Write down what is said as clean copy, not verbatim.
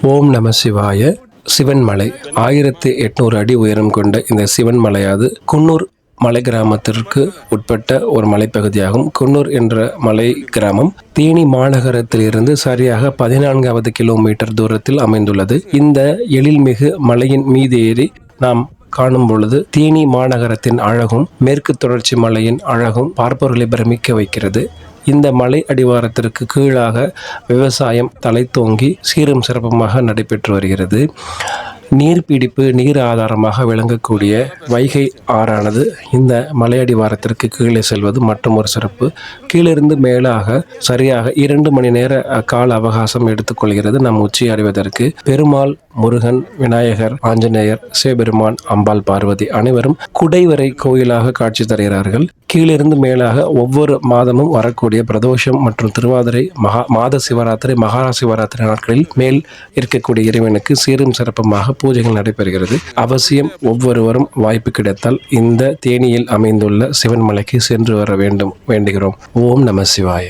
ஓம் நம சிவாய. சிவன்மலை 1800 அடி உயரம் கொண்ட இந்த சிவன்மலையாது குன்னூர் மலை கிராமத்திற்கு உட்பட்ட ஒரு மலைப்பகுதியாகும். குன்னூர் என்ற மலை கிராமம் தேனி மாநகரத்திலிருந்து சரியாக 14வது கிலோமீட்டர் தூரத்தில் அமைந்துள்ளது. இந்த எழில்மிகு மலையின் மீது ஏறி நாம் காணும் பொழுது தேனி மாநகரத்தின் அழகும் மேற்கு தொடர்ச்சி மலையின் அழகும் பார்ப்பவர்களை பிரமிக்க வைக்கிறது. இந்த மலை அடிவாரத்திற்கு கீழாக விவசாயம் தலைத்தோங்கி சீரும் சிறப்புமாக நடைபெற்று வருகிறது. நீர்பிடிப்பு நீர் ஆதாரமாக விளங்கக்கூடிய வைகை ஆறானது இந்த மலையடிவாரத்திற்கு கீழே செல்வது மற்றும் ஒரு சிறப்பு. கீழிருந்து மேலாக சரியாக 2 மணி நேர கால அவகாசம் எடுத்துக்கொள்கிறது நம் உச்சி அடைவதற்கு. பெருமாள், முருகன், விநாயகர், ஆஞ்சநேயர், சிவபெருமான், அம்பாள், பார்வதி அனைவரும் குடைவரை கோயிலாக காட்சி தருகிறார்கள். கீழிருந்து மேலாக ஒவ்வொரு மாதமும் வரக்கூடிய பிரதோஷம் மற்றும் திருவாதிரை மாத சிவராத்திரி, மகா சிவராத்திரி நாட்களில் மேல் இருக்கக்கூடிய இறைவனுக்கு சீரும் சிறப்புமாக பூஜைகள் நடைபெறுகிறது. அவசியம் ஒவ்வொருவரும் வாய்ப்பு கிடைத்தால் இந்த தேனியில் அமைந்துள்ள சிவன்மலைக்கு சென்று வர வேண்டும் வேண்டுகிறோம். ஓம் நம சிவாய.